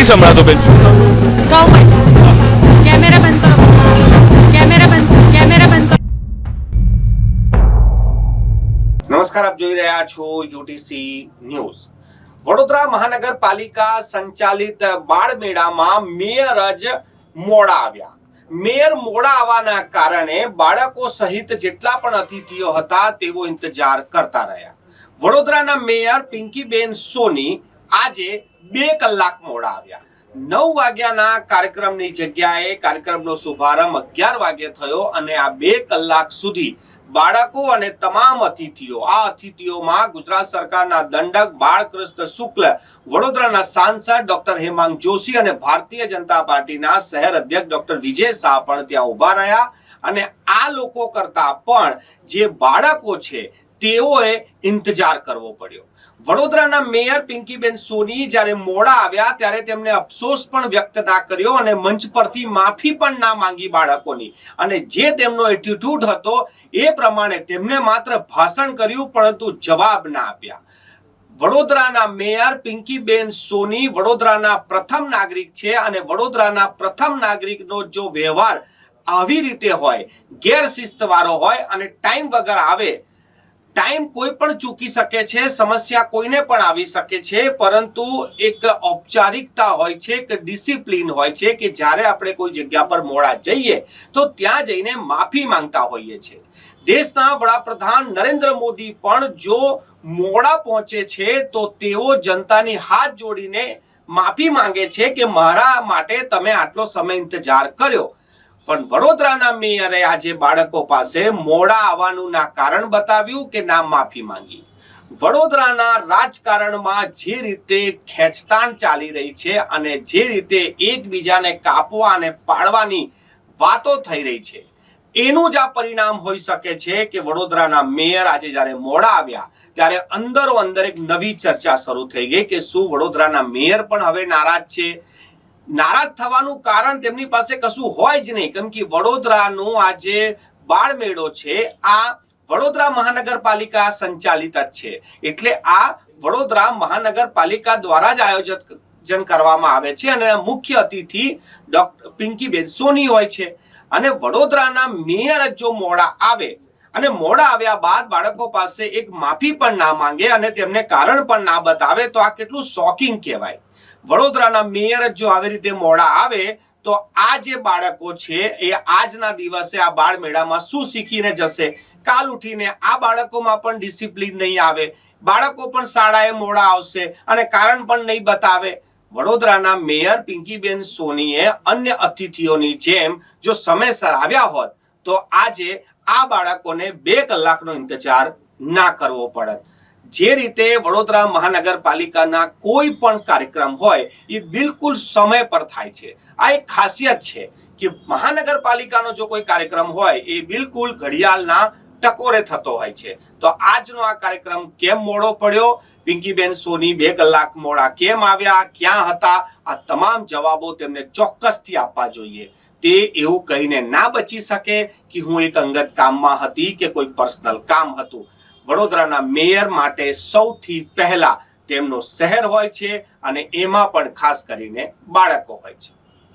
સંભળાતો બેન, શું કહો? કહું પછી કેમેરા બંધ કરો, કેમેરા બંધ કરો. નમસ્કાર, આપ જોઈ રહ્યા છો યુટીસી ન્યૂઝ. વડોદરા મહાનગરપાલિકા સંચાલિત બાળ મેળામાં મેયર જ મોડા આવ્યા. મેયર મોડા આવવાના કારણે બાળકો સહિત જેટલા પણ અતિથિઓ હતા તેઓ ઇંતજાર કરતા રહ્યા. વડોદરાના મેયર પિંકીબેન સોની આજે 2 કલાક મોડા આવ્યા. 9 વાગ્યાના કાર્યક્રમની જગ્યાએ કાર્યક્રમનો શુભારંભ 11 વાગે થયો અને આ 2 કલાક સુધી બાળકો અને તમામ અતિથિઓમાં ગુજરાત સરકારના દંડક બાળકૃષ્ણ શુક્લ, વડોદરાના સાંસદ ડોક્ટર હેમાંગ જોશી અને ભારતીય જનતા પાર્ટીના શહેર અધ્યક્ષ ડોક્ટર વિજય શાહ પણ ત્યાં ઉભા રહ્યા. અને આ લોકો કરતા પણ જે બાળકો છે તેઓએ ઇંતજાર કરવો પડ્યો. વડોદરાના મેયર પિંકીબેન સોની જ્યારે મોડા આવ્યા ત્યારે તેમણે અફસોસ પણ વ્યક્ત ના કર્યો અને મંચ પરથી માફી પણ ના માંગી બાળકોની. અને જે તેમનો એટીટ્યુડ હતો એ પ્રમાણે તેમને માત્ર ભાષણ કર્યું પરંતુ જવાબ ના આપ્યા. વડોદરાના મેયર પિંકીબેન સોની વડોદરાના પ્રથમ નાગરિક છે અને વડોદરાના પ્રથમ નાગરિકનો જો વ્યવહાર આવી રીતે હોય, ગેરશિસ્તવાળો હોય અને ટાઈમ વગર આવે, ટાઈમ કોઈ પણ ચૂકી શકે છે, સમસ્યા કોઈને પણ આવી શકે છે, પરંતુ એક ઔપચારિકતા હોય છે, એક ડિસિપ્લિન હોય છે કે જ્યારે આપણે કોઈ જગ્યા પર મોડા જઈએ તો ત્યાં જઈને માફી માંગતા હોઈએ છીએ. દેશના વડાપ્રધાન નરેન્દ્ર મોદી પણ જો મોડા પહોંચે છે તો તેઓ જનતાની હાથ જોડીને માફી માંગે છે કે મારા માટે તમે આટલો સમય ઇંતજાર કર્યો. પણ વડોદરાના મેયરે આજે બાળકો પાસે મોડા આવવાનું ના કારણ બતાવ્યું કે ના માફી માંગી. વડોદરાના રાજકારણમાં જે રીતે ખેંચતાણ ચાલી રહી છે અને જે રીતે એકબીજાને કાપવા અને પાડવાની વાતો થઈ રહી છે એનું જ આ પરિણામ હોઈ શકે છે કે વડોદરાના મેયર આજે જ્યારે મોડા આવ્યા ત્યારે અંદરો અંદર એક નવી ચર્ચા શરૂ થઈ ગઈ કે શું વડોદરાના મેયર પણ હવે નારાજ છે. નારાજ થવાનું કારણ તેમની પાસે કશું હોય જ નહીં, કેમ કે વડોદરાનું આ જે બાળ મેળો છે આ વડોદરા મહાનગરપાલિકા સંચાલિત જ છે. એટલે આ વડોદરા મહાનગરપાલિકા દ્વારા જ આયોજન કરવામાં આવે છે અને મુખ્ય અતિથિ ડોક્ટર પિંકીબેન સોની હોય છે. અને વડોદરાના મેયર જ જો મોડા આવે અને મોડા આવ્યા બાદ બાળકો પાસે એક માફી પણ ના માંગે અને તેમને કારણ પણ ના બતાવે તો આ કેટલું શોકિંગ કહેવાય. વડોદરાના મેયર જો આવી રીતે મોડા આવે તો આ જે બાળકો છે એ આજના દિવસે આ બાળ મેળામાં શું શીખીને જશે? કાલ ઉઠીને આ બાળકોમાં પણ ડિસિપ્લિન નહીં આવે, બાળકો પણ શાળાએ મોડા આવશે અને કારણ પણ નહીં બતાવે. વડોદરાના મેયર પિંકીબેન સોનીએ અન્ય અતિથિઓની જેમ જો સમયસર આવ્યા હોત તો આજે આ બાળકોને 2 કલાકનો ઇંતજાર ના કરવો પડત. જે રીતે વડોદરા મહાનગરપાલિકાના કોઈ પણ કાર્યક્રમ હોય એ બિલકુલ સમય પર થાય છે. આ એક ખાસિયત છે કે મહાનગરપાલિકાનો જો કોઈ કાર્યક્રમ હોય એ બિલકુલ ઘડિયાળના ટકોરે થતો હોય છે. તો આજનો આ કાર્યક્રમ કેમ મોડો પડ્યો, પિંકીબેન સોની 2 કલાક મોડા કેમ આવ્યા, ક્યાં હતા, આ તમામ જવાબો તેમને ચોક્કસથી આપવા જોઈએ. તે એવું કહીને ના બચી શકે કે હું એક અંગત કામમાં હતી કે કોઈ પર્સનલ કામ હતું. વડોદરાના મેયર માટે સૌથી પહેલા તેમનો શહેર હોય છે અને એમાં પણ ખાસ કરીને બાળકો હોય છે.